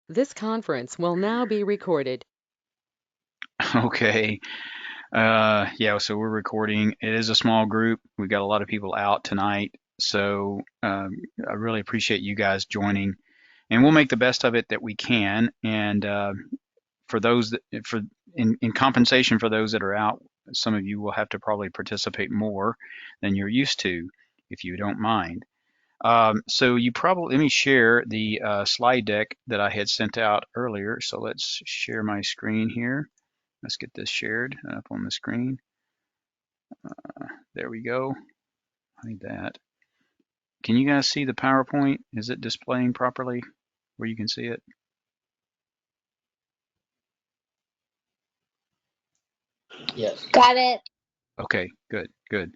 This conference will now be recorded. Okay. Yeah, so we're recording. It is a small group. We've got a lot of people out tonight. So I really appreciate you guys joining. And we'll make the best of it that we can. And for those that, for in compensation for those that are out, some of you will have to probably participate more than you're used to, if you don't mind. So you probably, let me share the slide deck that I had sent out earlier. So let's share my screen here. Let's get this shared up on the screen. There we go. Hide that. Can you guys see the PowerPoint? Is it displaying properly where you can see it? Yes. Got it. Okay, good, good.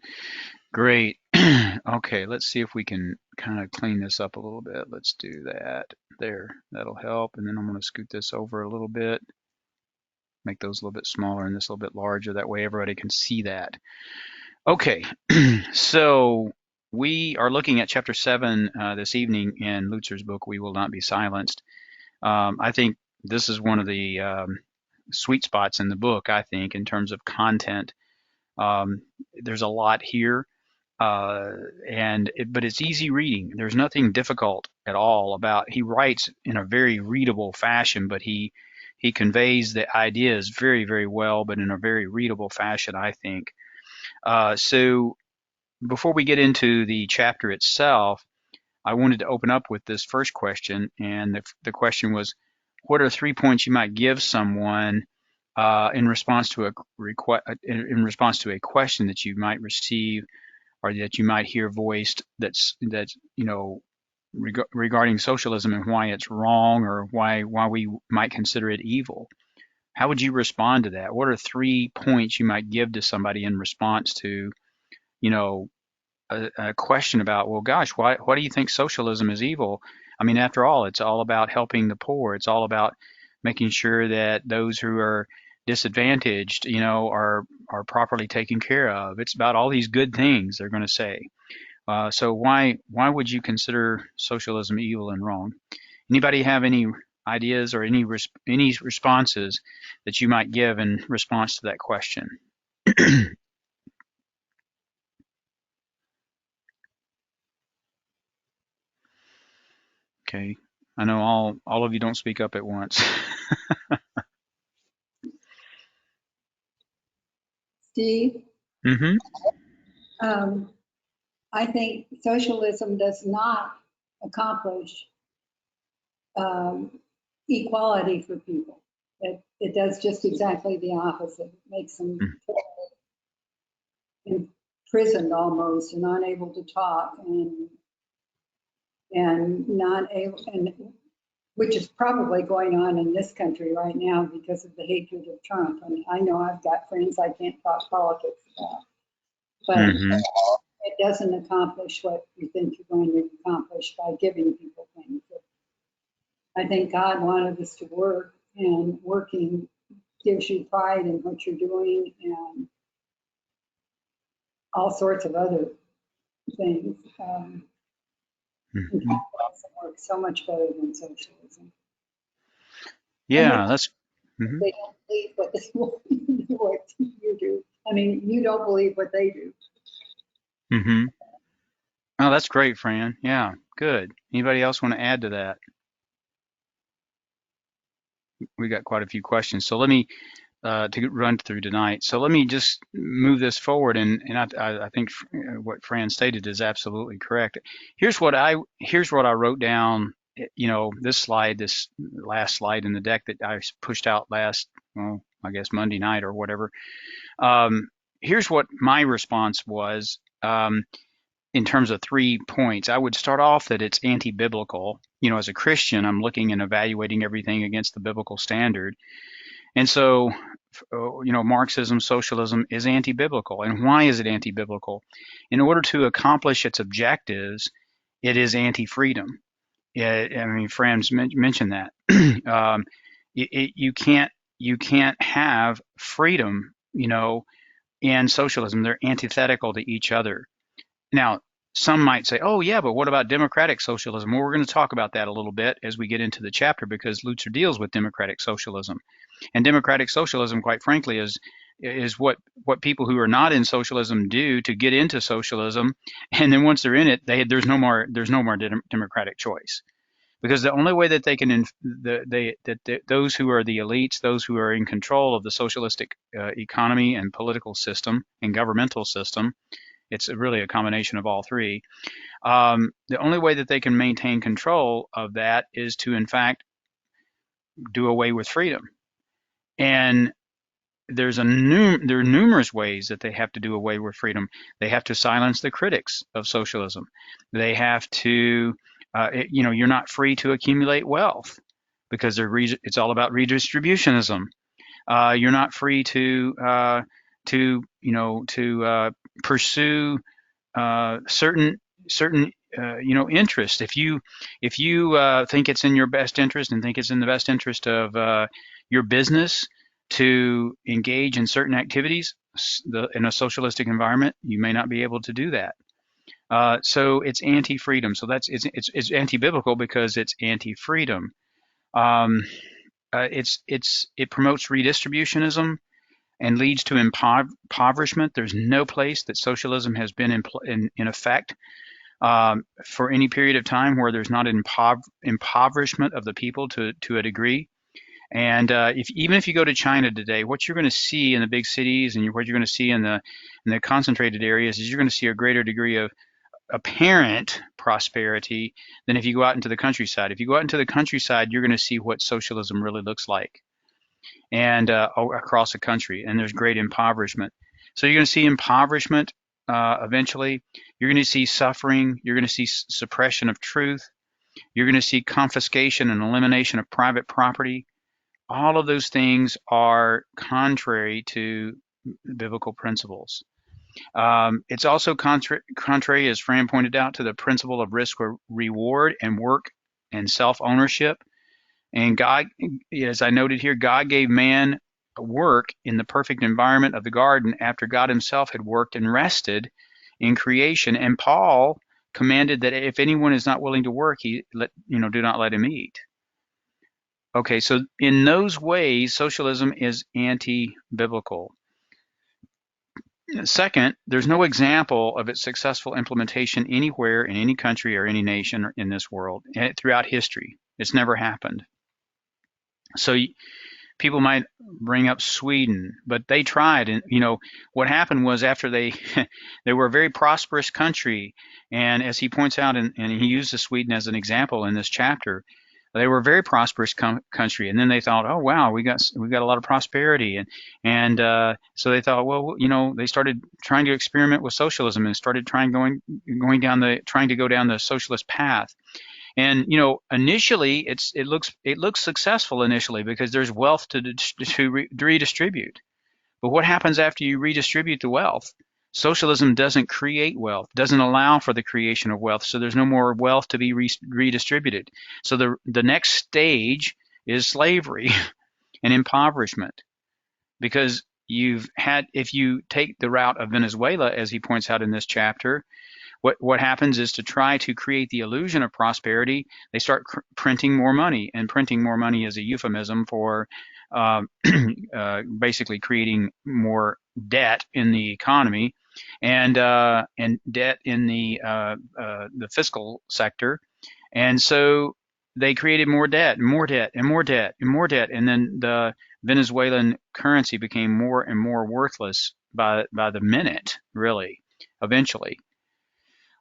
Great. Okay, let's see if we can kind of clean this up a little bit. Let's do that. There, that'll help. And then I'm going to scoot this over a little bit, make those a little bit smaller and this a little bit larger. That way everybody can see that. Okay, so we are looking at chapter 7 this evening in Lutzer's book, We Will Not Be Silenced. I think this is one of the sweet spots in the book, I think, in terms of content. There's a lot here, but it's easy reading. There's nothing difficult at all about. He writes in a very readable fashion, but he conveys the ideas very, very well, but in a very readable fashion, I think. So before we get into the chapter itself, I wanted to open up with this first question, and the question was, what are 3 points you might give someone in response to a in response to a question that you might receive or that you might hear voiced that's regarding socialism and why it's wrong or why we might consider it evil? How would you respond to that? What are 3 points you might give to somebody in response to you know a question about, well, gosh, why do you think socialism is evil? I mean, after all, it's all about helping the poor. It's all about making sure that those who are disadvantaged, are properly taken care of. It's about all these good things they're going to say. So why would you consider socialism evil and wrong? Anybody have any ideas or any responses that you might give in response to that question? Okay. I know all of you don't speak up at once. Steve, Mm-hmm. um, I think socialism does not accomplish um, equality for people. It does just exactly the opposite. It makes them imprisoned almost and unable to talk and not able, and which is probably going on in this country right now because of the hatred of Trump. I mean, I know I've got friends I can't talk politics about, but Mm-hmm. it doesn't accomplish what you think you're going to accomplish by giving people things. I think God wanted us to work, and working gives you pride in what you're doing and all sorts of other things. And Mm-hmm. capitalism works so much better than socialism. And Yeah, that's. Mm-hmm. they don't believe what they what you do. I mean, you don't believe what they do. Mm-hmm. Oh, that's great, Fran. Yeah, good. Anybody else want to add to that? We got quite a few questions, so let me to run through tonight. So let me just move this forward, and I think what Fran stated is absolutely correct. Here's what I wrote down. This slide, this last slide in the deck that I pushed out last, well, I guess Monday night or whatever. Um, Here's what my response was. In terms of 3 points, I would start off that it's anti-biblical. As a Christian, I'm looking and evaluating everything against the biblical standard. And so, Marxism, socialism is anti-biblical. And why is it anti-biblical? In order to accomplish its objectives, it is anti-freedom. I mean, Franz mentioned that. um, you can't have freedom, and socialism. They're antithetical to each other. Now, some might say, oh, yeah, but what about democratic socialism? Well, we're going to talk about that a little bit as we get into the chapter because Lutzer deals with democratic socialism. And democratic socialism, quite frankly, is what people who are not in socialism do to get into socialism. And then once they're in it, there's no more democratic choice. Because the only way that they can, those who are the elites, those who are in control of the socialistic economy and political system and governmental system, it's really a combination of all three. The only way that they can maintain control of that is to, in fact, do away with freedom. And there are numerous ways that they have to do away with freedom. They have to silence the critics of socialism. They have to, you're not free to accumulate wealth because it's all about redistributionism. You're not free to pursue certain interest. If you think it's in your best interest and think it's in the best interest of your business to engage in certain activities in a socialistic environment, you may not be able to do that. So it's anti-freedom. So it's anti-biblical because it's anti-freedom. It promotes redistributionism and leads to impoverishment. There's no place that socialism has been in effect for any period of time where there's not impoverishment of the people to a degree. And even if you go to China today, what you're going to see in the big cities and what you're going to see in the concentrated areas is you're going to see a greater degree of apparent prosperity than if you go out into the countryside. If you go out into the countryside, you're going to see what socialism really looks like, and across the country, and there's great impoverishment. So you're going to see impoverishment eventually. You're going to see suffering. You're going to see suppression of truth. You're going to see confiscation and elimination of private property. All of those things are contrary to biblical principles. It's also contrary, as Fran pointed out, to the principle of risk reward and work and self-ownership. And God, as I noted here, God gave man work in the perfect environment of the garden after God himself had worked and rested in creation. And Paul commanded that if anyone is not willing to work, do not let him eat. Okay, so in those ways, socialism is anti-biblical. Second, there's no example of its successful implementation anywhere in any country or any nation in this world throughout history. It's never happened. So people might bring up Sweden, but they tried. And, what happened was after they were a very prosperous country, and as he points out, and he uses Sweden as an example in this chapter, they were a very prosperous country, and then they thought, oh wow, we got a lot of prosperity, and so they thought, well, they started trying to experiment with socialism and started trying to go down the socialist path. And initially, it looks successful initially because there's wealth to redistribute. But what happens after you redistribute the wealth? Socialism doesn't create wealth, doesn't allow for the creation of wealth, so there's no more wealth to be redistributed. So the next stage is slavery and impoverishment, because if you take the route of Venezuela, as he points out in this chapter, what happens is, to try to create the illusion of prosperity, they start printing more money, and printing more money is a euphemism for basically creating more debt in the economy and debt in the fiscal sector. And so they created more debt and more debt and more debt and more debt, and then the Venezuelan currency became more and more worthless by the minute, really, eventually.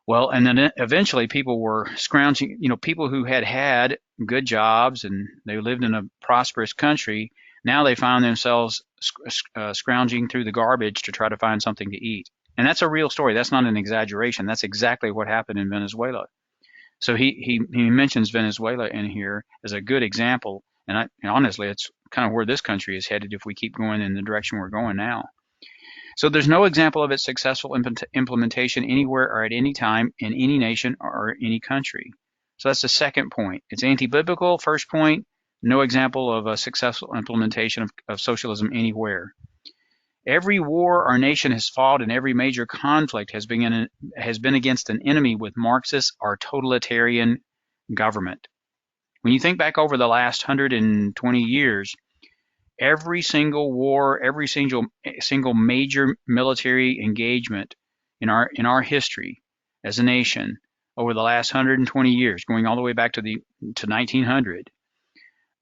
Well, and then eventually people were scrounging, people who had good jobs and they lived in a prosperous country, now they found themselves scrounging through the garbage to try to find something to eat. And that's a real story. That's not an exaggeration. That's exactly what happened in Venezuela. So he mentions Venezuela in here as a good example. And honestly, it's kind of where this country is headed if we keep going in the direction we're going now. So there's no example of its successful implementation anywhere or at any time in any nation or any country. So that's the second point. It's anti-biblical. First point, no example of a successful implementation of socialism anywhere. Every war our nation has fought and every major conflict has been against an enemy with Marxist or totalitarian government. When you think back over the last 120 years, every single war, every single major military engagement in our history as a nation over the last 120 years, going all the way back to 1900,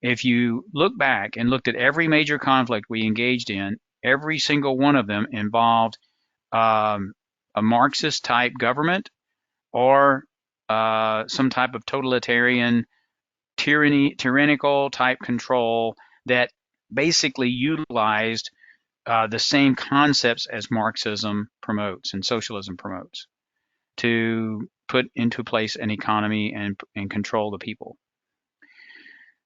if you look back and looked at every major conflict we engaged in, every single one of them involved a Marxist type government or some type of totalitarian tyrannical type control that basically utilized the same concepts as Marxism promotes and socialism promotes to put into place an economy and control the people.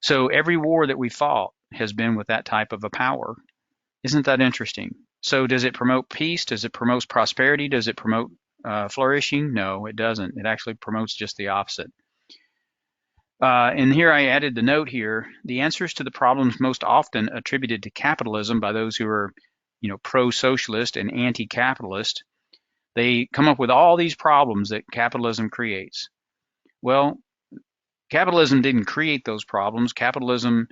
So every war that we fought has been with that type of a power. Isn't that interesting? So does it promote peace? Does it promote prosperity? Does it promote flourishing? No, it doesn't. It actually promotes just the opposite. And here I added the note here, the answers to the problems most often attributed to capitalism by those who are, pro-socialist and anti-capitalist, they come up with all these problems that capitalism creates. Well, capitalism didn't create those problems. Capitalism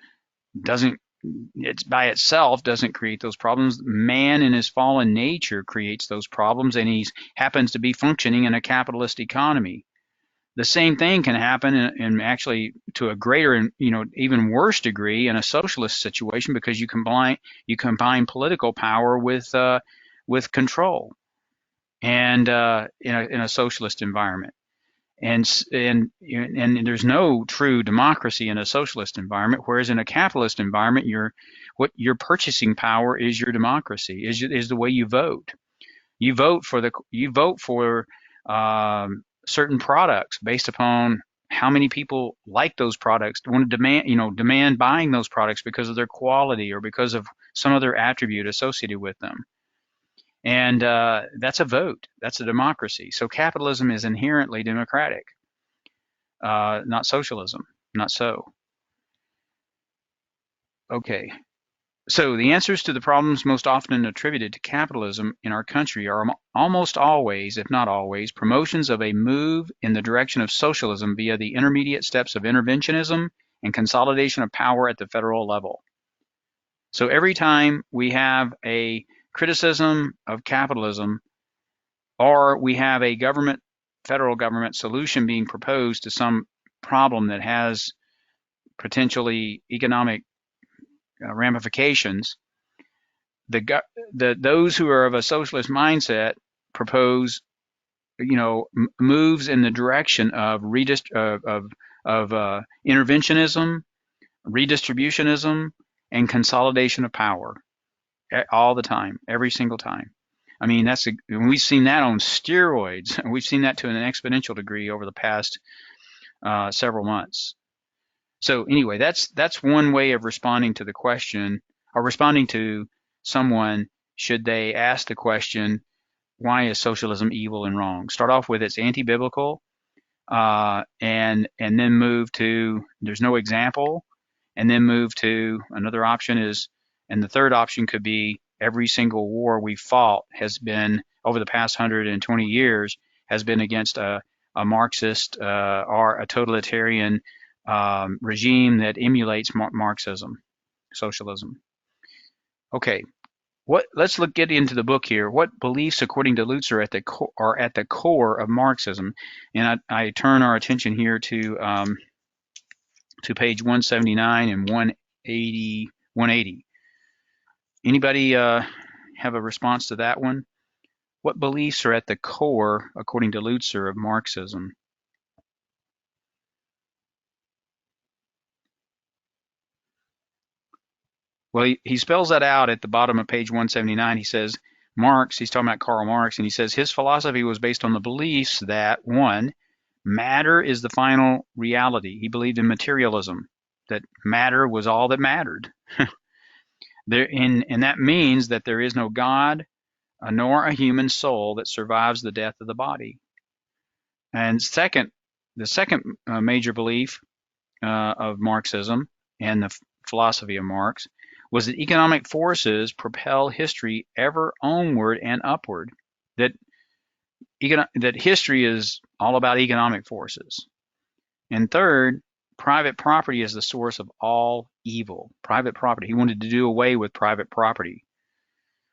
it's by itself doesn't create those problems. Man in his fallen nature creates those problems, and he happens to be functioning in a capitalist economy. The same thing can happen and actually to a greater and even worse degree in a socialist situation, because you combine political power with control, and in a socialist environment. And there's no true democracy in a socialist environment, whereas in a capitalist environment, your purchasing power is your democracy, is the way you vote. You vote for certain products based upon how many people like those products, want to demand buying those products because of their quality or because of some other attribute associated with them. And that's a vote. That's a democracy. So capitalism is inherently democratic, not socialism. Not so. Okay. So the answers to the problems most often attributed to capitalism in our country are almost always, if not always, promotions of a move in the direction of socialism via the intermediate steps of interventionism and consolidation of power at the federal level. So every time we have a criticism of capitalism, or we have a federal government solution being proposed to some problem that has potentially economic ramifications, those who are of a socialist mindset propose, moves in the direction of interventionism, redistributionism, and consolidation of power all the time, every single time. I mean, we've seen that on steroids. We've seen that to an exponential degree over the past several months. So anyway, that's one way of responding to the question, or responding to someone should they ask the question, why is socialism evil and wrong? Start off with it's anti-biblical, and then move to there's no example, and then move to another option and the third option could be every single war we fought has been over the past 120 years has been against a Marxist or a totalitarian regime that emulates Marxism, socialism. Okay, let's get into the book here. What beliefs, according to Lutzer, are at the core of Marxism? And I turn our attention here to page 179 and 180. Anybody have a response to that one? What beliefs are at the core, according to Lutzer, of Marxism? Well, he spells that out at the bottom of page 179. He says, he's talking about Karl Marx, and he says his philosophy was based on the beliefs that, one, matter is the final reality. He believed in materialism, that matter was all that mattered. And that means that there is no God nor a human soul that survives the death of the body. And the second major belief of Marxism and the philosophy of Marx was that economic forces propel history ever onward and upward. That history is all about economic forces. And third, private property is the source of all evil. Private property. He wanted to do away with private property.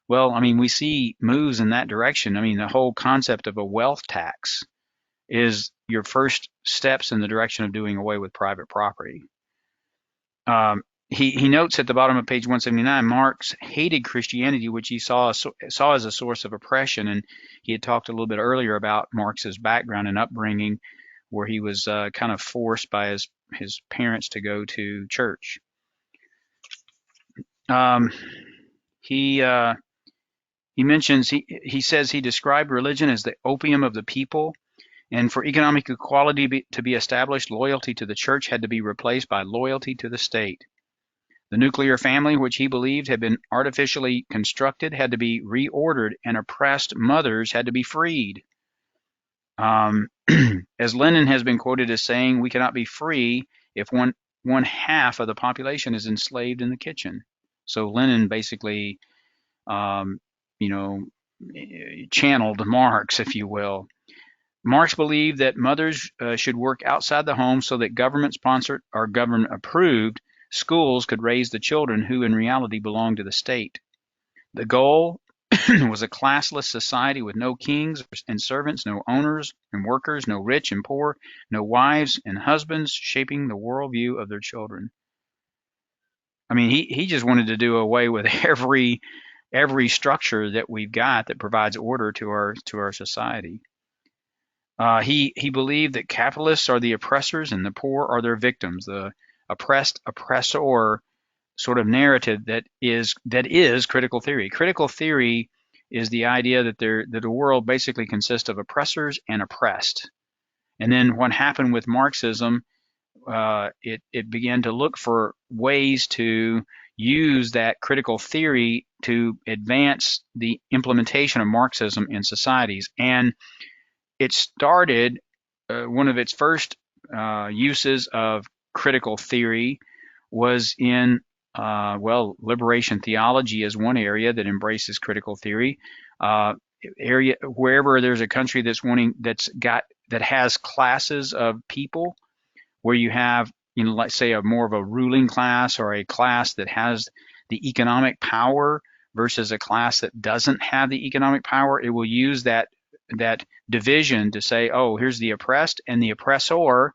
Well, I mean, we see moves in that direction. I mean, the whole concept of a wealth tax is your first steps in the direction of doing away with private property. He notes at the bottom of page 179, Marx hated Christianity, which he saw as a source of oppression. And he had talked a little bit earlier about Marx's background and upbringing, where he was kind of forced by his parents to go to church. He mentions, he says he described religion as the opium of the people. And for economic equality to be established, loyalty to the church had to be replaced by loyalty to the state. The nuclear family, which he believed had been artificially constructed, had to be reordered, and oppressed mothers had to be freed. As Lenin has been quoted as saying, we cannot be free if one half of the population is enslaved in the kitchen. So Lenin basically, channeled Marx, if you will. Marx believed that mothers should work outside the home so that government-sponsored or government-approved schools could raise the children who in reality belonged to the state. The goal was a classless society with no kings and servants, no owners and workers, no rich and poor, no wives and husbands shaping the worldview of their children. I mean, he just wanted to do away with every structure that we've got that provides order to our society. He believed that capitalists are the oppressors and the poor are their victims. The oppressed oppressor sort of narrative that is critical theory. Critical theory is the idea that the world basically consists of oppressors and oppressed. And then what happened with Marxism, it began to look for ways to use that critical theory to advance the implementation of Marxism in societies. And it started, one of its first uses of critical theory was in, liberation theology is one area that embraces critical theory. Wherever there's a country that has classes of people, where you have, let's say more of a ruling class or a class that has the economic power versus a class that doesn't have the economic power, it will use that division to say, oh, here's the oppressed and the oppressor,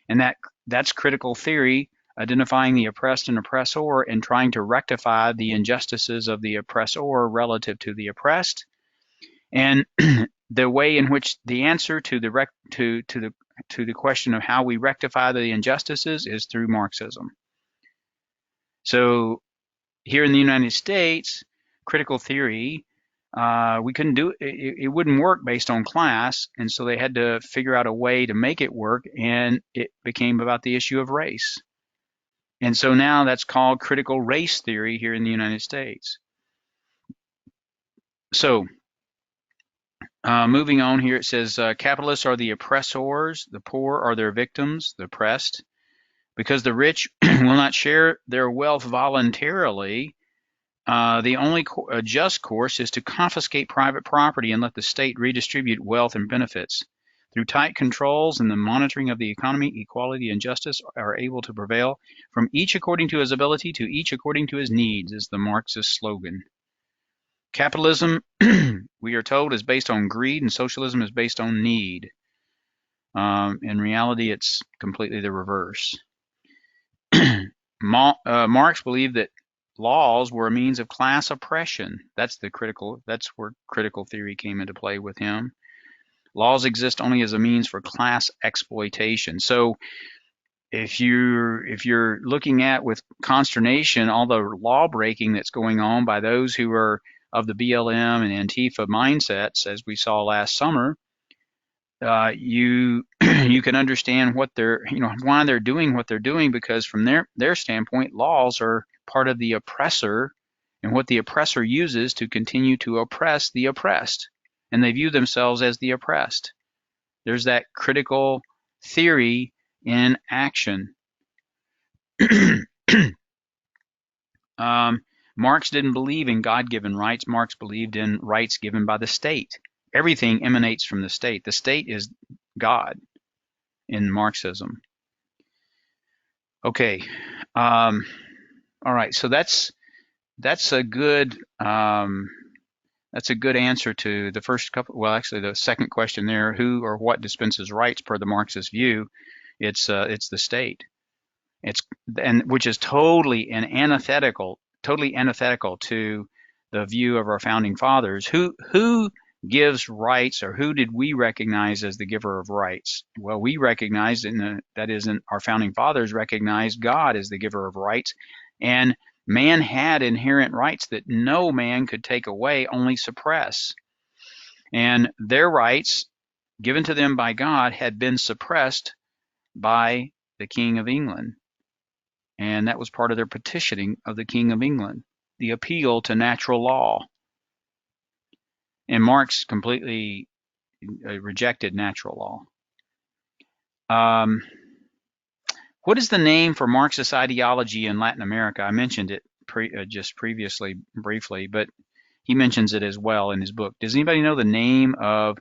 and that's critical theory, identifying the oppressed and oppressor and trying to rectify the injustices of the oppressor relative to the oppressed. And the way in which the answer to the question of how we rectify the injustices is through Marxism. So here in the United States, critical theory, we couldn't do it wouldn't work based on class, and so they had to figure out a way to make it work, and it became about the issue of race. And so now that's called critical race theory here in the United States. So moving on here, it says capitalists are the oppressors, the poor are their victims, the oppressed. Because the rich will not share their wealth voluntarily, the only just course is to confiscate private property and let the state redistribute wealth and benefits. Through tight controls and the monitoring of the economy, equality and justice are able to prevail, from each according to his ability to each according to his needs, is the Marxist slogan. Capitalism, we are told, is based on greed, and socialism is based on need. In reality, it's completely the reverse. Marx believed that laws were a means of class oppression. That's where critical theory came into play with him. Laws exist only as a means for class exploitation. So if you're looking at with consternation all the law breaking that's going on by those who are of the BLM and Antifa mindsets, as we saw last summer, you can understand what why they're doing what they're doing, because from their standpoint, laws are part of the oppressor and what the oppressor uses to continue to oppress the oppressed, and they view themselves as the oppressed. There's that critical theory in action. Marx didn't believe in God-given rights. Marx believed in rights given by the state. Everything emanates from the state. The state is God in Marxism. Okay. All right. So that's a good answer to the first couple. Well, actually, the second question there: who or what dispenses rights per the Marxist view? It's the state. It's which is totally antithetical to the view of our founding fathers. Who gives rights, or who did we recognize as the giver of rights? Well, we recognized, our founding fathers recognized God as the giver of rights, and man had inherent rights that no man could take away, only suppress. And their rights given to them by God had been suppressed by the King of England. And that was part of their petitioning of the King of England, the appeal to natural law. And Marx completely rejected natural law. What is the name for Marxist ideology in Latin America? I mentioned it just previously, briefly, but he mentions it as well in his book. Does anybody know the name of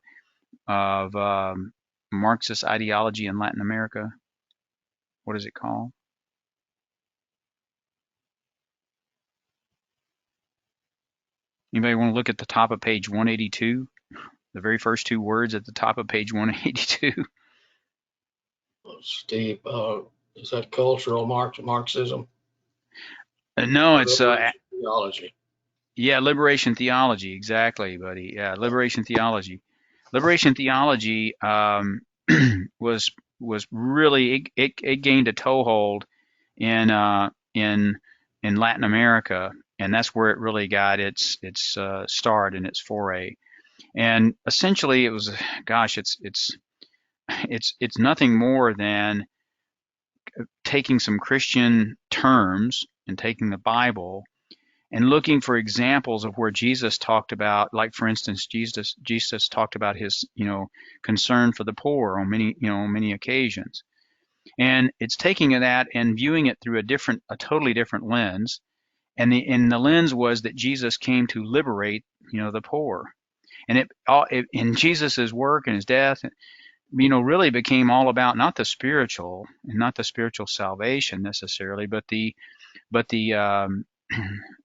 Marxist ideology in Latin America? What is it called? Anybody want to look at the top of page 182? The very first two words at the top of page 182. Steve, is that cultural Marxism? No, it's theology. Yeah, liberation theology. Exactly, buddy. Yeah, liberation theology. Liberation theology was really it gained a toehold in Latin America, and that's where it really got its start and its foray. And essentially, it was, gosh, it's nothing more than taking some Christian terms and taking the Bible and looking for examples of where Jesus talked about, like for instance, Jesus talked about his concern for the poor on many occasions, and it's taking that and viewing it through a totally different lens, and the lens was that Jesus came to liberate the poor, and it in Jesus's work and his death really became all about not the spiritual salvation necessarily, but the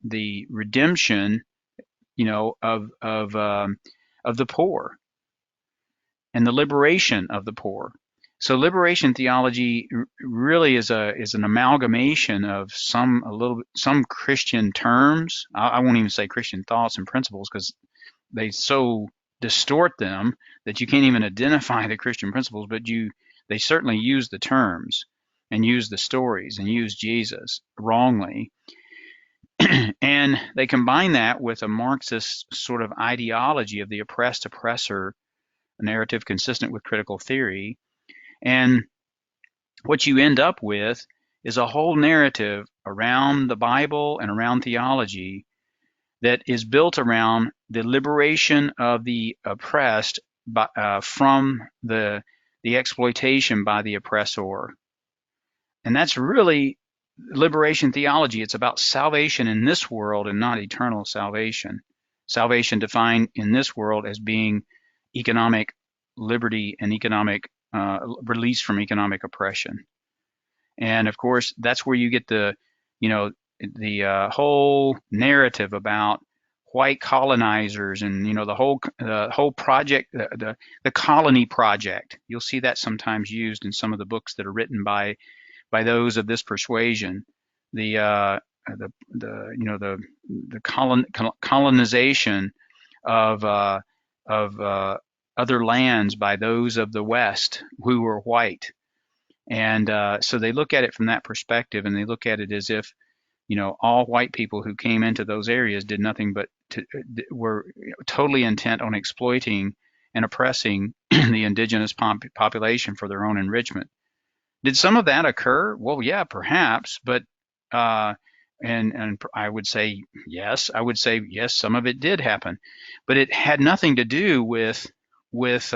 the redemption, of the poor and the liberation of the poor. So liberation theology really is an amalgamation of some Christian terms. I won't even say Christian thoughts and principles, because they so distort them that you can't even identify the Christian principles, but they certainly use the terms and use the stories and use Jesus wrongly. And they combine that with a Marxist sort of ideology of the oppressed oppressor narrative consistent with critical theory. And what you end up with is a whole narrative around the Bible and around theology that is built around the liberation of the oppressed from the exploitation by the oppressor. And that's really liberation theology. It's about salvation in this world and not eternal salvation. Salvation defined in this world as being economic liberty and economic release from economic oppression. And of course, that's where you get the whole narrative about white colonizers and the whole project, the colony project. You'll see that sometimes used in some of the books that are written by those of this persuasion. The colonization of other lands by those of the West who were white. And so they look at it from that perspective, and they look at it as if all white people who came into those areas did nothing but were totally intent on exploiting and oppressing the indigenous population for their own enrichment. Did some of that occur? Well, yeah, perhaps, but and I would say yes. I would say yes, some of it did happen, but it had nothing to do with what.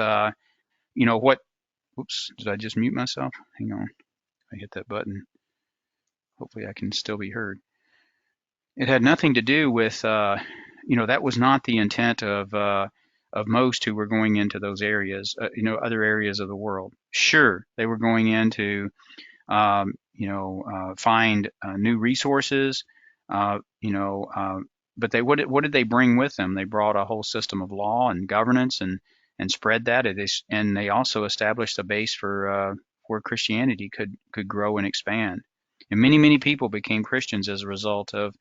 Oops, did I just mute myself? Hang on, I hit that button. Hopefully, I can still be heard. It had nothing to do with, that was not the intent of most who were going into those areas, other areas of the world. Sure, they were going in to, find new resources, uh, you know, uh, but what did they bring with them? They brought a whole system of law and governance and spread that. And they also established a base for where Christianity could grow and expand. And many people became Christians as a result of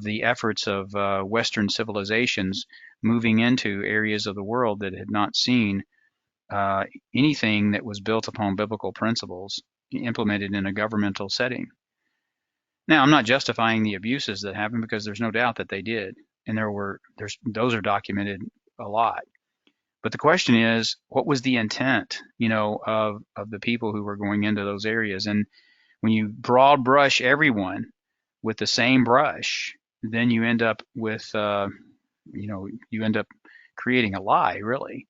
the efforts of Western civilizations moving into areas of the world that had not seen uh, anything that was built upon biblical principles implemented in a governmental setting. Now, I'm not justifying the abuses that happened because there's no doubt that they did, and those are documented a lot. But the question is, what was the intent, of the people who were going into those areas? And when you broad brush everyone with the same brush, then you end up with, you end up creating a lie, really.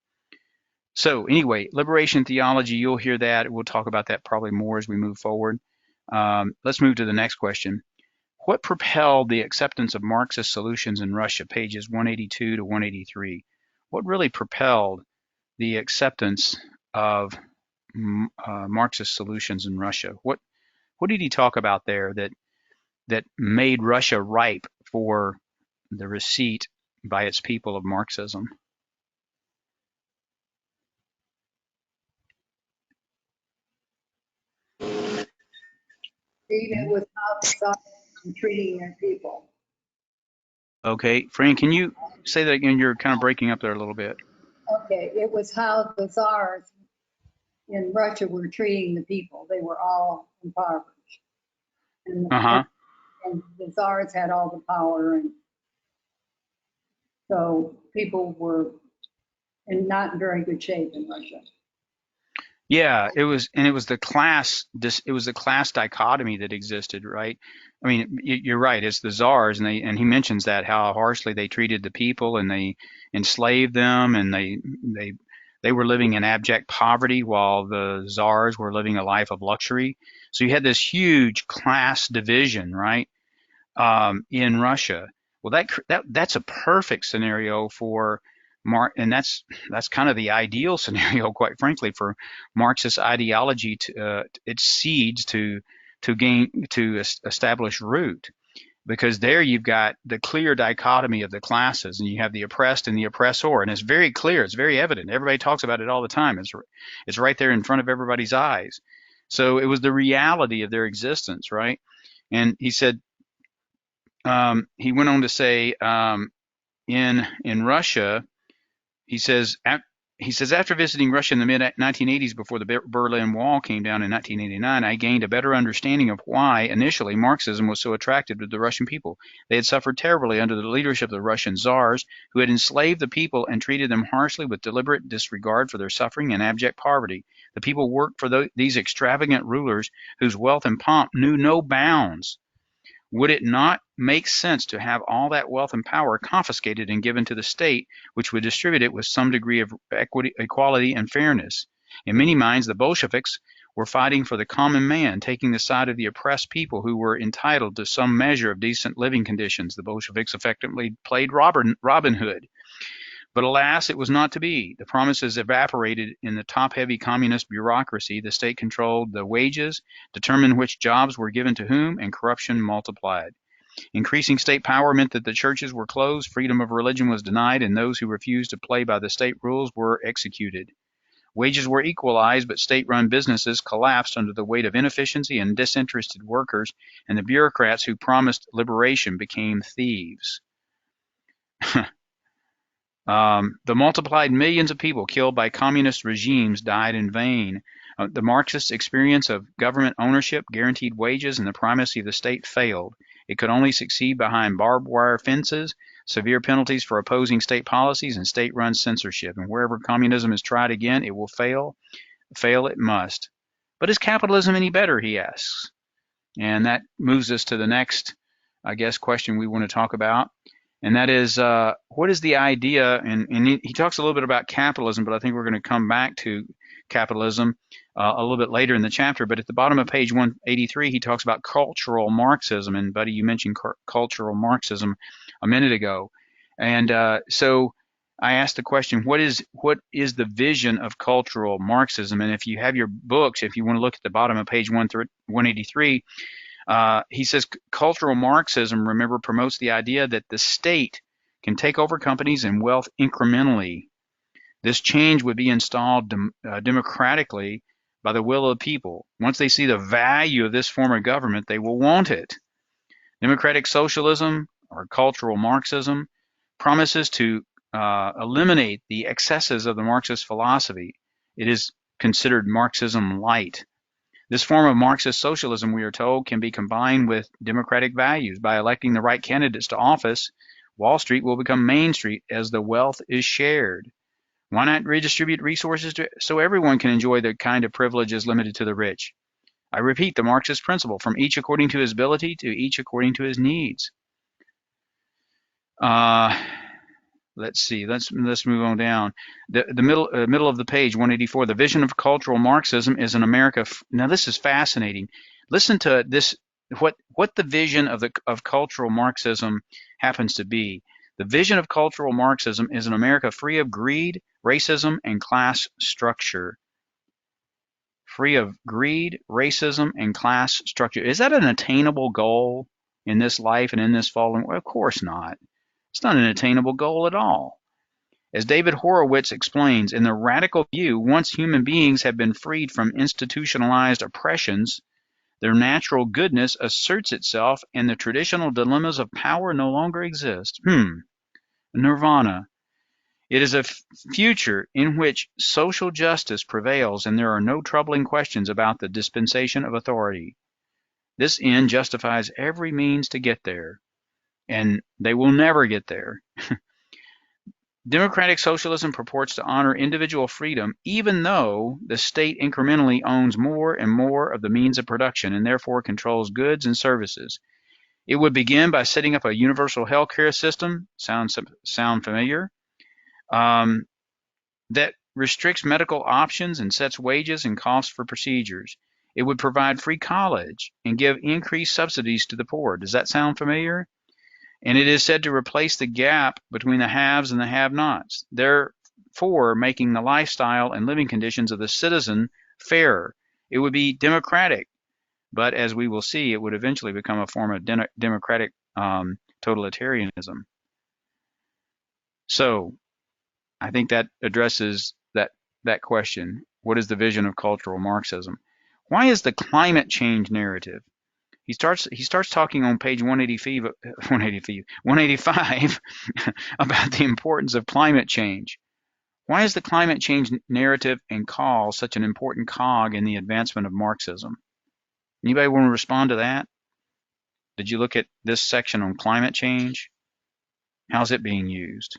So anyway, liberation theology, you'll hear that. We'll talk about that probably more as we move forward. Let's move to the next question. What propelled the acceptance of Marxist solutions in Russia, pages 182 to 183? What really propelled the acceptance of Marxist solutions in Russia? What did he talk about there that made Russia ripe for the receipt by its people of Marxism? Even with how the Tsars were treating their people. Okay, Frank, can you say that again? You're kind of breaking up there a little bit. Okay, it was how the Tsars in Russia were treating the people. They were all impoverished. And, Uh-huh. and the Tsars had all the power, and so people were in not very good shape in Russia. Yeah, it was the class dichotomy that existed, right? I mean, you're right. It's the czars, and he mentions that how harshly they treated the people, and they enslaved them, and they were living in abject poverty while the czars were living a life of luxury. So you had this huge class division, right? In Russia. Well, that's a perfect scenario for and that's kind of the ideal scenario, quite frankly, for Marxist ideology to its seeds to establish root. Because there you've got the clear dichotomy of the classes, and you have the oppressed and the oppressor, and it's very clear, it's very evident. Everybody talks about it all the time. It's right there in front of everybody's eyes. So it was the reality of their existence, right? And he said he went on to say in Russia, he says after visiting Russia in the mid 1980s before the Berlin Wall came down in 1989, I gained a better understanding of why initially Marxism was so attractive to the Russian people. They had suffered terribly under the leadership of the Russian czars, who had enslaved the people and treated them harshly with deliberate disregard for their suffering and abject poverty. The people worked for these extravagant rulers whose wealth and pomp knew no bounds. Would it not make sense to have all that wealth and power confiscated and given to the state, which would distribute it with some degree of equality, and fairness? In many minds, the Bolsheviks were fighting for the common man, taking the side of the oppressed people who were entitled to some measure of decent living conditions. The Bolsheviks effectively played Robin Hood. But alas, it was not to be. The promises evaporated in the top-heavy communist bureaucracy. The state controlled the wages, determined which jobs were given to whom, and corruption multiplied. Increasing state power meant that the churches were closed, freedom of religion was denied, and those who refused to play by the state rules were executed. Wages were equalized, but state-run businesses collapsed under the weight of inefficiency and disinterested workers, and the bureaucrats who promised liberation became thieves. The multiplied millions of people killed by communist regimes died in vain. The Marxist experience of government ownership, guaranteed wages, and the primacy of the state failed. It could only succeed behind barbed wire fences, severe penalties for opposing state policies, and state-run censorship. And wherever communism is tried again, it will fail. Fail it must. But is capitalism any better, he asks. And that moves us to the next, I guess, question we want to talk about. And that is, what is the idea? And he talks a little bit about capitalism, but I think we're going to come back to capitalism a little bit later in the chapter. But at the bottom of page 183, he talks about cultural Marxism. And Buddy, you mentioned cultural Marxism a minute ago. And so I asked the question, what is the vision of cultural Marxism? And if you have your books, if you want to look at the bottom of page 183, he says cultural Marxism, remember, promotes the idea that the state can take over companies and wealth incrementally. This change would be installed democratically by the will of the people. Once they see the value of this form of government, they will want it. Democratic socialism, or cultural Marxism, promises to eliminate the excesses of the Marxist philosophy. It is considered Marxism light. This form of Marxist socialism, we are told, can be combined with democratic values. By electing the right candidates to office, Wall Street will become Main Street as the wealth is shared. Why not redistribute resources so everyone can enjoy the kind of privileges limited to the rich? I repeat the Marxist principle, from each according to his ability to each according to his needs. Let's see. Let's move on down. The middle of the page, 184. The vision of cultural Marxism is an America. Now this is fascinating. Listen to this. What the vision of cultural Marxism happens to be. The vision of cultural Marxism is an America free of greed, racism, and class structure. Free of greed, racism, and class structure. Is that an attainable goal in this life and in this fallen world? Of course not. It's not an attainable goal at all. As David Horowitz explains, in the radical view, once human beings have been freed from institutionalized oppressions, their natural goodness asserts itself and the traditional dilemmas of power no longer exist. Nirvana. It is a future in which social justice prevails and there are no troubling questions about the dispensation of authority. This end justifies every means to get there, and they will never get there. Democratic socialism purports to honor individual freedom, even though the state incrementally owns more and more of the means of production and therefore controls goods and services. It would begin by setting up a universal health care system, sound familiar, that restricts medical options and sets wages and costs for procedures. It would provide free college and give increased subsidies to the poor. Does that sound familiar? And it is said to replace the gap between the haves and the have-nots, therefore making the lifestyle and living conditions of the citizen fairer. It would be democratic, but as we will see, it would eventually become a form of democratic totalitarianism. So I think that addresses that question. What is the vision of cultural Marxism? Why is the climate change narrative? He starts talking on page 185 about the importance of climate change. Why is the climate change narrative and cause such an important cog in the advancement of Marxism? Anybody want to respond to that? Did you look at this section on climate change? How's it being used?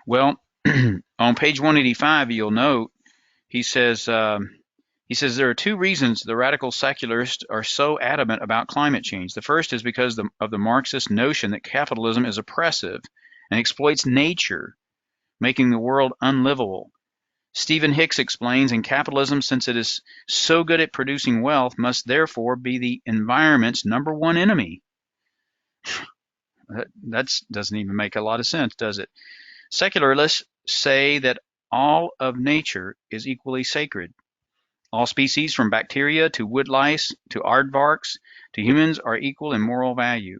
Well, on page 185, you'll note he says there are two reasons the radical secularists are so adamant about climate change. The first is because of the Marxist notion that capitalism is oppressive and exploits nature, making the world unlivable. Stephen Hicks explains, in capitalism, since it is so good at producing wealth, must therefore be the environment's number one enemy. That doesn't even make a lot of sense, does it? Secularists say that all of nature is equally sacred. All species, from bacteria to woodlice to aardvarks to humans, are equal in moral value.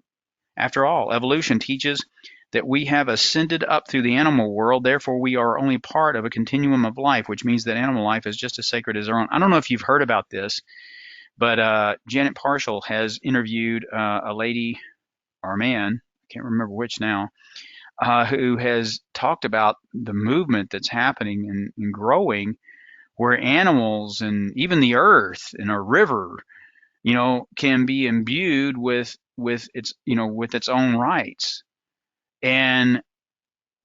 After all, evolution teaches that we have ascended up through the animal world, therefore we are only part of a continuum of life, which means that animal life is just as sacred as our own. I don't know if you've heard about this, but Janet Parshall has interviewed a lady or a man, I can't remember which now, who has talked about the movement that's happening and growing, where animals and even the earth and a river, can be imbued with its own rights, and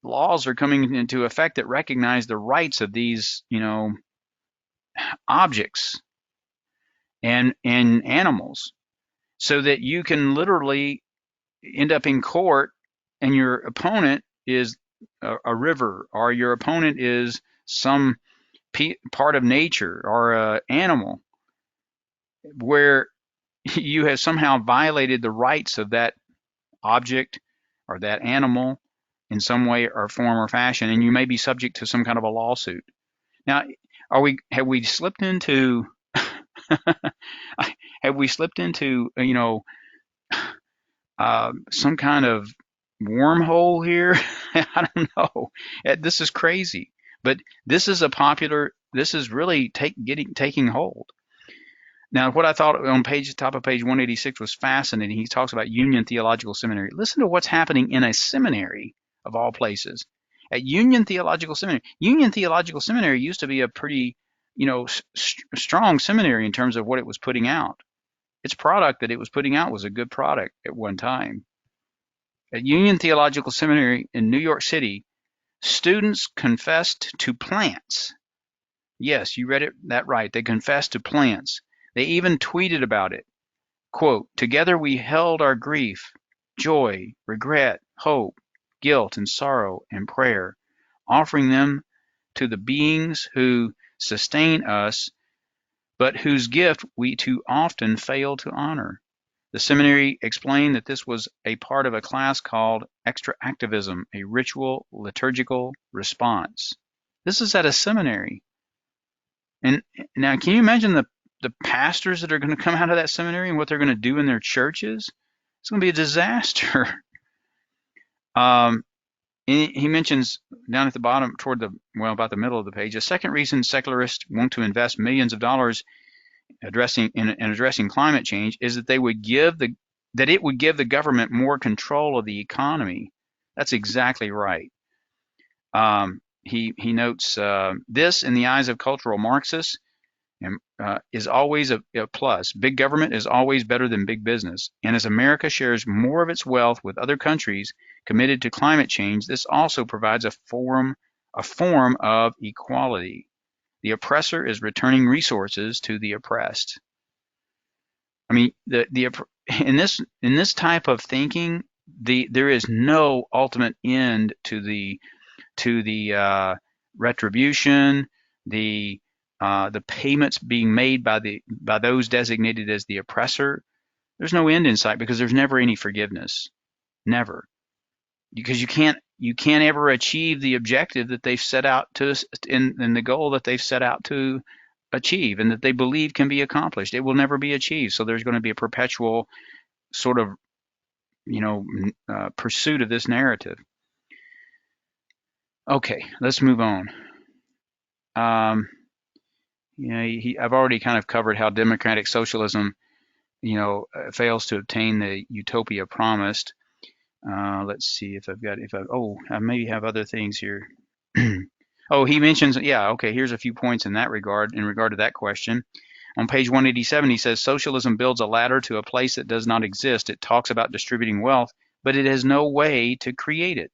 laws are coming into effect that recognize the rights of these objects and animals, so that you can literally end up in court and your opponent is a river, or your opponent is some part of nature or an animal, where you have somehow violated the rights of that object or that animal in some way or form or fashion, and you may be subject to some kind of a lawsuit. Now, have we slipped into have we slipped into some kind of wormhole here? I don't know. This is crazy, but this is this is really taking hold. Now, what I thought on top of page 186 was fascinating. He talks about Union Theological Seminary. Listen to what's happening in a seminary of all places. At Union Theological Seminary. Union Theological Seminary used to be a pretty, strong seminary in terms of what it was putting out. Its product that it was putting out was a good product at one time. At Union Theological Seminary in New York City, students confessed to plants. Yes, you read that right. They confessed to plants. They even tweeted about it. Quote, "Together we held our grief, joy, regret, hope, guilt, and sorrow and prayer, offering them to the beings who sustain us, but whose gift we too often fail to honor." The seminary explained that this was a part of a class called Extra Activism, a ritual liturgical response. This is at a seminary. And now, can you imagine the pastors that are going to come out of that seminary and what they're going to do in their churches? It's going to be a disaster. He mentions down at the bottom, about the middle of the page, a second reason secularists want to invest millions of dollars addressing climate change is that it would give the government more control of the economy. That's exactly right. He notes this, in the eyes of cultural Marxists, is always a plus. Big government is always better than big business. And as America shares more of its wealth with other countries committed to climate change, this also provides a form of equality. The oppressor is returning resources to the oppressed. I mean, in this type of thinking, there is no ultimate end to the retribution, the payments being made by those designated as the oppressor. There's no end in sight because there's never any forgiveness, never, because you can't ever achieve the objective that they've set out to, in the goal that they've set out to achieve and that they believe can be accomplished. It will never be achieved. So there's going to be a perpetual sort of pursuit of this narrative. Okay, let's move on. I've already kind of covered how democratic socialism, fails to obtain the utopia promised. Let's see if I maybe have other things here. Oh, he mentions, okay, here's a few points in regard to that question. On page 187, he says, socialism builds a ladder to a place that does not exist. It talks about distributing wealth, but it has no way to create it.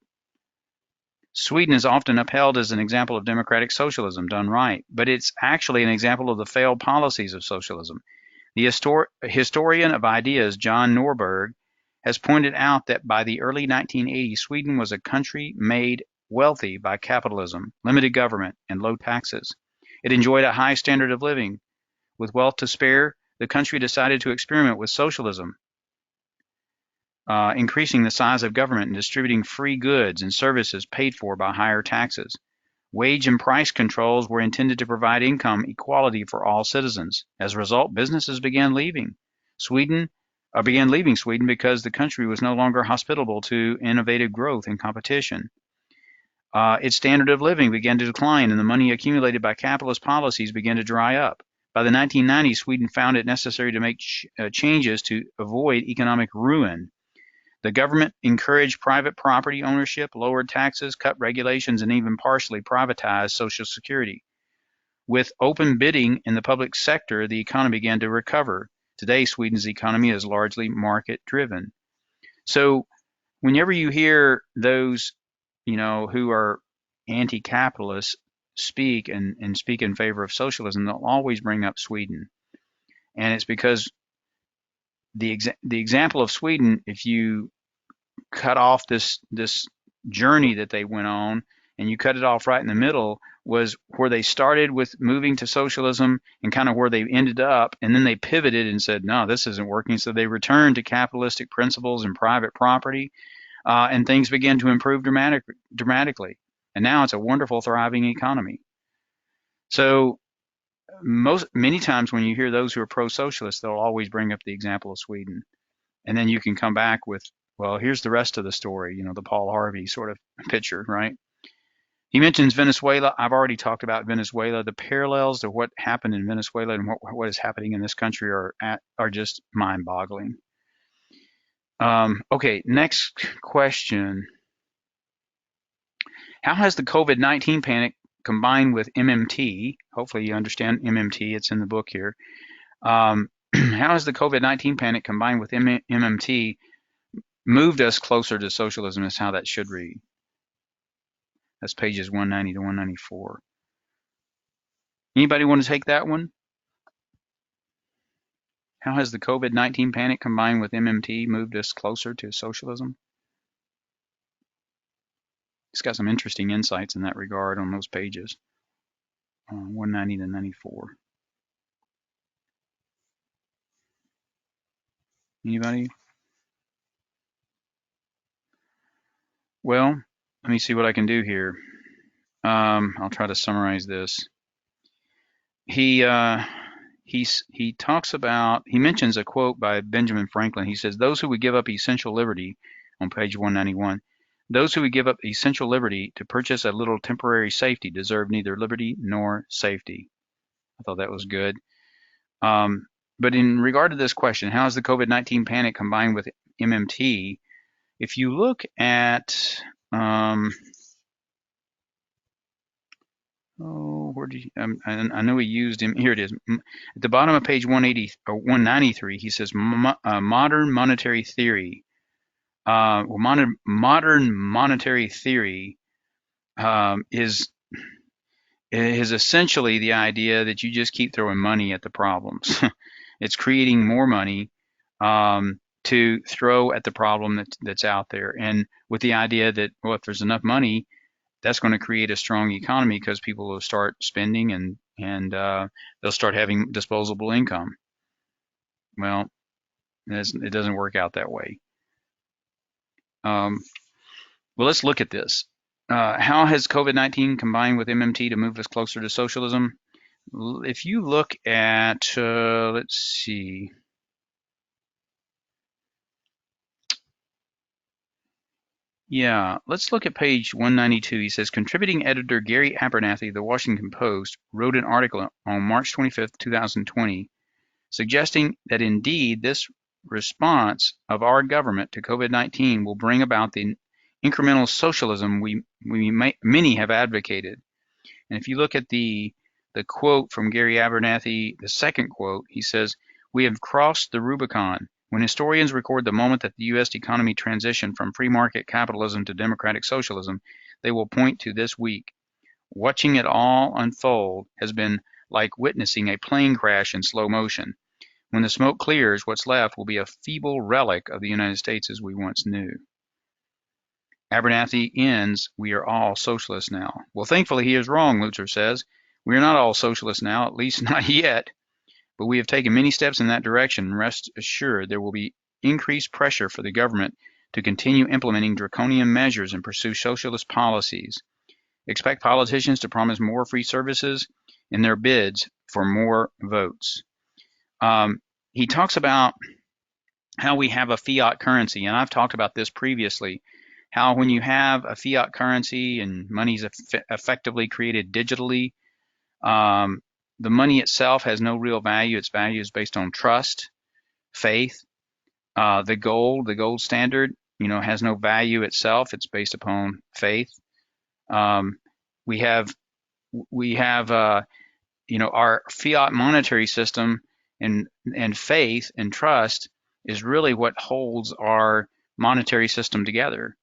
Sweden is often upheld as an example of democratic socialism done right, but it's actually an example of the failed policies of socialism. The historian of ideas, John Norberg, has pointed out that by the early 1980s, Sweden was a country made wealthy by capitalism, limited government, and low taxes. It enjoyed a high standard of living. With wealth to spare, the country decided to experiment with socialism, increasing the size of government and distributing free goods and services paid for by higher taxes. Wage and price controls were intended to provide income equality for all citizens. As a result, businesses began leaving Sweden because the country was no longer hospitable to innovative growth and competition. Its standard of living began to decline, and the money accumulated by capitalist policies began to dry up. By the 1990s, Sweden found it necessary to make changes to avoid economic ruin. The government encouraged private property ownership, lowered taxes, cut regulations, and even partially privatized Social Security. With open bidding in the public sector, the economy began to recover. Today, Sweden's economy is largely market-driven. So whenever you hear those, who are anti-capitalist speak and speak in favor of socialism, they'll always bring up Sweden. And it's because the example of Sweden, if you cut off this journey that they went on, and you cut it off right in the middle, was where they started with moving to socialism and kind of where they ended up, and then they pivoted and said, no, this isn't working. So they returned to capitalistic principles and private property, and things began to improve dramatically. And now it's a wonderful, thriving economy. So many times when you hear those who are pro-socialist, they'll always bring up the example of Sweden. And then you can come back with, well, here's the rest of the story, the Paul Harvey sort of picture, right? He mentions Venezuela. I've already talked about Venezuela. The parallels to what happened in Venezuela and what is happening in this country are just mind-boggling. Okay, next question. How has the COVID-19 panic combined with MMT, hopefully you understand MMT, it's in the book here. How has the COVID-19 panic combined with MMT moved us closer to socialism is how that should read. That's pages 190 to 194. Anybody want to take that one? How has the COVID-19 panic combined with MMT moved us closer to socialism? It's got some interesting insights in that regard on those pages, 190 to 94. Anybody? Well, let me see what I can do here. I'll try to summarize this. He talks about, he mentions a quote by Benjamin Franklin. He says, those who would give up essential liberty, on page 191, those who would give up essential liberty to purchase a little temporary safety deserve neither liberty nor safety. I thought that was good. But in regard to this question, how has the COVID-19 panic combined with MMT? If you look at, where did I know he used him. Here it is. At the bottom of page 180 or 193, he says modern monetary theory. Modern monetary theory is essentially the idea that you just keep throwing money at the problems. It's creating more money to throw at the problem that's out there, and with the idea that, well, if there's enough money, that's going to create a strong economy because people will start spending and they'll start having disposable income. Well, it doesn't work out that way. Well, let's look at this. How has COVID-19 combined with MMT to move us closer to socialism? If you look at, let's see. Yeah, let's look at page 192. He says, contributing editor Gary Abernathy of the Washington Post wrote an article on March 25th, 2020, suggesting that indeed this response of our government to COVID-19 will bring about the incremental socialism many have advocated. And if you look at the quote from Gary Abernathy, the second quote, he says, we have crossed the Rubicon. When historians record the moment that the U.S. economy transitioned from free market capitalism to democratic socialism, they will point to this week. Watching it all unfold has been like witnessing a plane crash in slow motion. When the smoke clears, what's left will be a feeble relic of the United States as we once knew. Abernathy ends, we are all socialists now. Well, thankfully he is wrong, Lutzer says. We are not all socialists now, at least not yet. But we have taken many steps in that direction, and rest assured there will be increased pressure for the government to continue implementing draconian measures and pursue socialist policies. Expect politicians to promise more free services in their bids for more votes. He talks about how we have a fiat currency, and I've talked about this previously, how when you have a fiat currency and money is effectively created digitally, the money itself has no real value. Its value is based on trust, faith. The gold standard, has no value itself. It's based upon faith. We have our fiat monetary system and faith and trust is really what holds our monetary system together.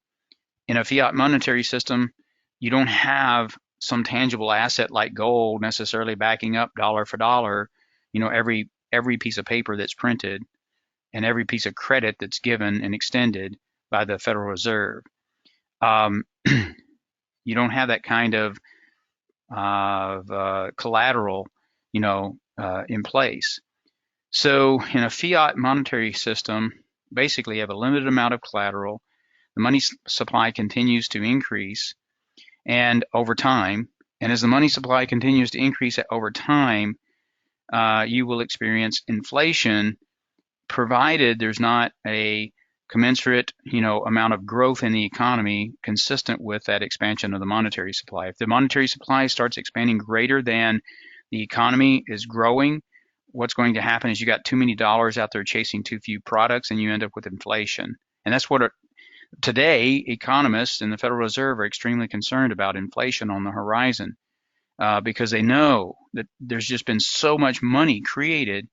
In a fiat monetary system, you don't have some tangible asset like gold necessarily backing up dollar for dollar, every piece of paper that's printed and every piece of credit that's given and extended by the Federal Reserve. You don't have that kind of collateral, in place. So in a fiat monetary system, basically you have a limited amount of collateral. The money supply continues to increase and over time. And as the money supply continues to increase over time, you will experience inflation, provided there's not a commensurate, amount of growth in the economy consistent with that expansion of the monetary supply. If the monetary supply starts expanding greater than the economy is growing, what's going to happen is you got too many dollars out there chasing too few products, and you end up with inflation. And that's what today economists and the Federal Reserve are extremely concerned about: inflation on the horizon, because they know that there's just been so much money created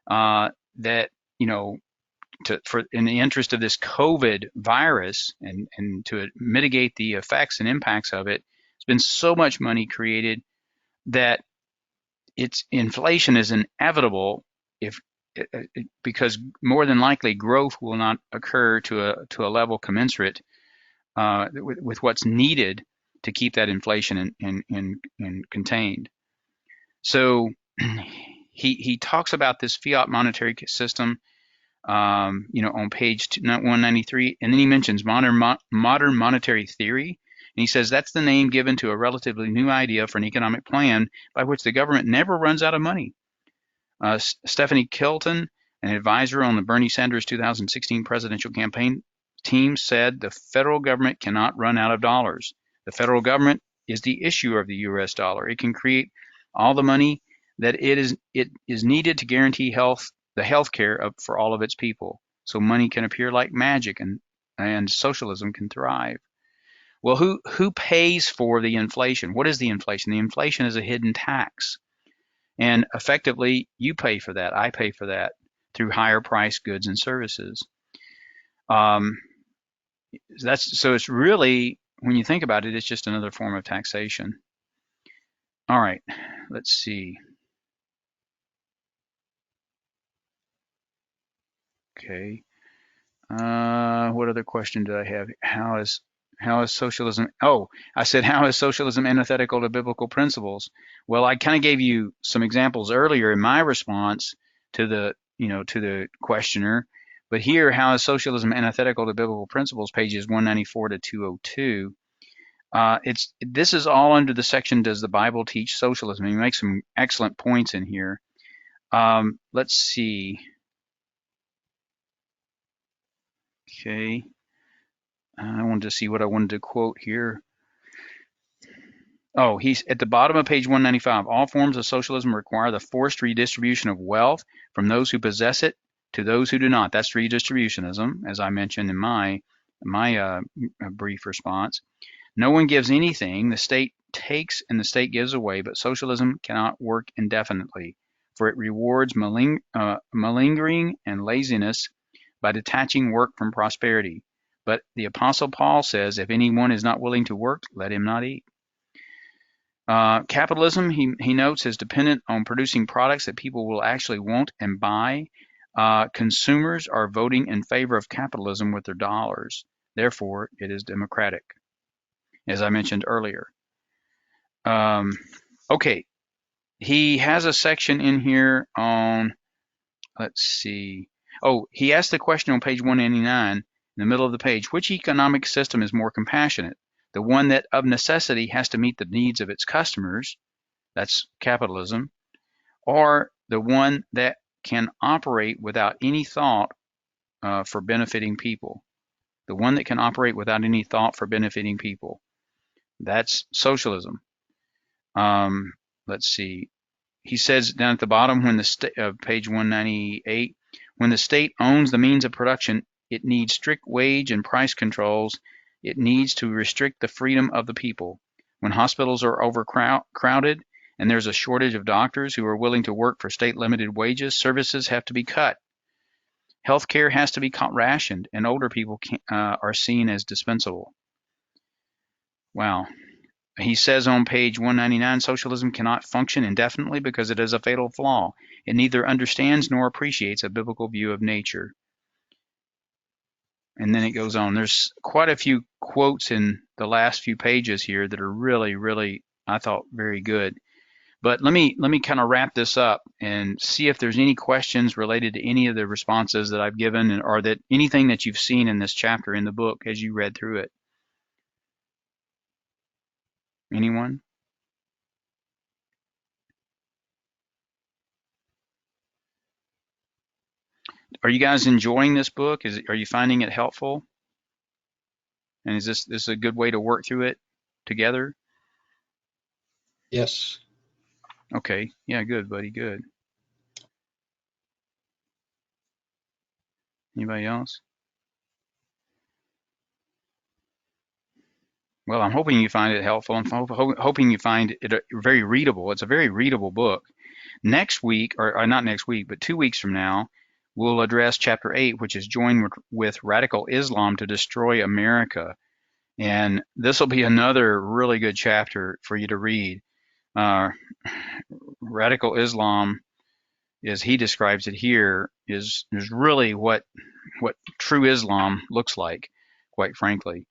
that in the interest of this COVID virus and to mitigate the effects and impacts of it, there's been so much money created that inflation is inevitable because more than likely growth will not occur to a level commensurate with what's needed to keep that inflation in contained. So he talks about this fiat monetary system, on page 193, and then he mentions modern monetary theory, and he says that's the name given to a relatively new idea for an economic plan by which the government never runs out of money. Stephanie Kilton, an advisor on the Bernie Sanders 2016 presidential campaign team, said the federal government cannot run out of dollars. The federal government is the issuer of the U.S. dollar. It can create all the money that it is needed to guarantee the health care for all of its people. So money can appear like magic, and socialism can thrive. Well, who pays for the inflation? What is the inflation? The inflation is a hidden tax. And effectively, you pay for that. I pay for that through higher priced goods and services. So it's really, when you think about it, it's just another form of taxation. All right, let's see. Okay. What other question did I have? How is socialism? Oh, I said, how is socialism antithetical to biblical principles? Well, I kind of gave you some examples earlier in my response to the questioner, but here, how is socialism antithetical to biblical principles? Pages 194 to 202. This is all under the section, Does the Bible Teach Socialism? He makes some excellent points in here. Let's see. Okay. I wanted to see what I wanted to quote here. Oh, he's at the bottom of page 195. All forms of socialism require the forced redistribution of wealth from those who possess it to those who do not. That's redistributionism, as I mentioned in my brief response. No one gives anything. The state takes and the state gives away, but socialism cannot work indefinitely, for it rewards malingering and laziness by detaching work from prosperity. But the Apostle Paul says, if anyone is not willing to work, let him not eat. Capitalism, he notes, is dependent on producing products that people will actually want and buy. Consumers are voting in favor of capitalism with their dollars. Therefore, it is democratic, as I mentioned earlier. Okay, he has a section in here on, let's see. Oh, he asked the question on page 199, in the middle of the page, which economic system is more compassionate? The one that of necessity has to meet the needs of its customers, that's capitalism, or the one that can operate without any thought for benefiting people? The one that can operate without any thought for benefiting people. That's socialism. Let's see. He says down at the bottom, when the page 198, when the state owns the means of production, it needs strict wage and price controls. It needs to restrict the freedom of the people. When hospitals are overcrowded and there's a shortage of doctors who are willing to work for state-limited wages, services have to be cut. Healthcare has to be rationed, and older people are seen as dispensable. Wow. He says on page 199, socialism cannot function indefinitely because it is a fatal flaw. It neither understands nor appreciates a biblical view of nature. And then it goes on. There's quite a few quotes in the last few pages here that are really, really, I thought, very good. But let me kind of wrap this up and see if there's any questions related to any of the responses that I've given, or that anything that you've seen in this chapter in the book as you read through it. Anyone? Are you guys enjoying this book? Are you finding it helpful? And is this a good way to work through it together? Yes. Okay. Yeah, good, buddy. Good. Anybody else? Well, I'm hoping you find it helpful. I'm hoping you find it very readable. It's a very readable book. Next week, or not next week, but 2 weeks from now, we'll address chapter 8, which is join with radical Islam to destroy America. And this will be another really good chapter for you to read. Radical Islam, as he describes it here, is really what true Islam looks like, quite frankly.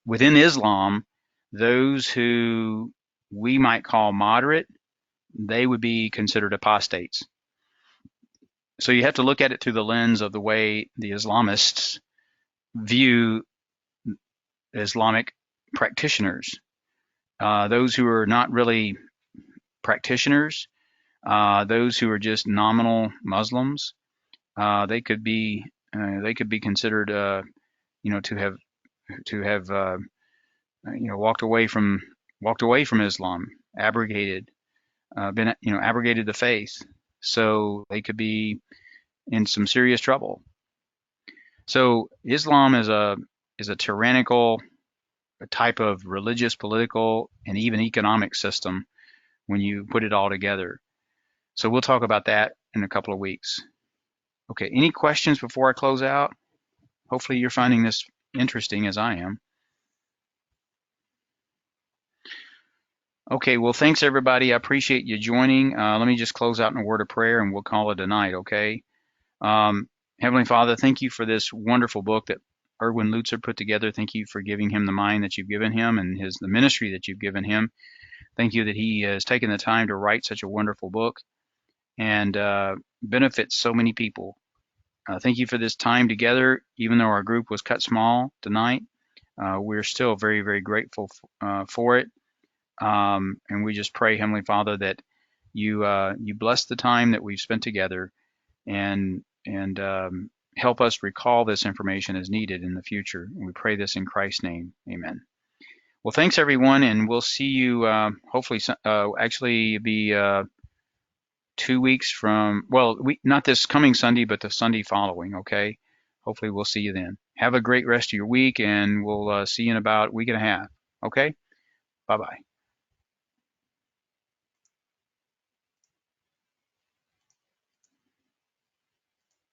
Within Islam, those who we might call moderate, they would be considered apostates. So you have to look at it through the lens of the way the Islamists view Islamic practitioners. Those who are not really practitioners, those who are just nominal Muslims, they could be considered, to have walked away from Islam, abrogated, abrogated the faith. So they could be in some serious trouble. So Islam is a tyrannical type of religious, political, and even economic system when you put it all together. So we'll talk about that in a couple of weeks. Okay, any questions before I close out? Hopefully you're finding this interesting as I am. Okay, well, thanks everybody. I appreciate you joining. Let me just close out in a word of prayer and we'll call it a night, okay? Heavenly Father, thank you for this wonderful book that Erwin Lutzer put together. Thank you for giving him the mind that you've given him and the ministry that you've given him. Thank you that he has taken the time to write such a wonderful book and benefits so many people. Thank you for this time together. Even though our group was cut small tonight, we're still very, very grateful for it. And we just pray, Heavenly Father, that you bless the time that we've spent together and help us recall this information as needed in the future. And we pray this in Christ's name. Amen. Well, thanks everyone, and we'll see you hopefully. Actually, be 2 weeks from, well, not this coming Sunday, but the Sunday following. Okay. Hopefully, we'll see you then. Have a great rest of your week, and we'll see you in about a week and a half. Okay. Bye bye.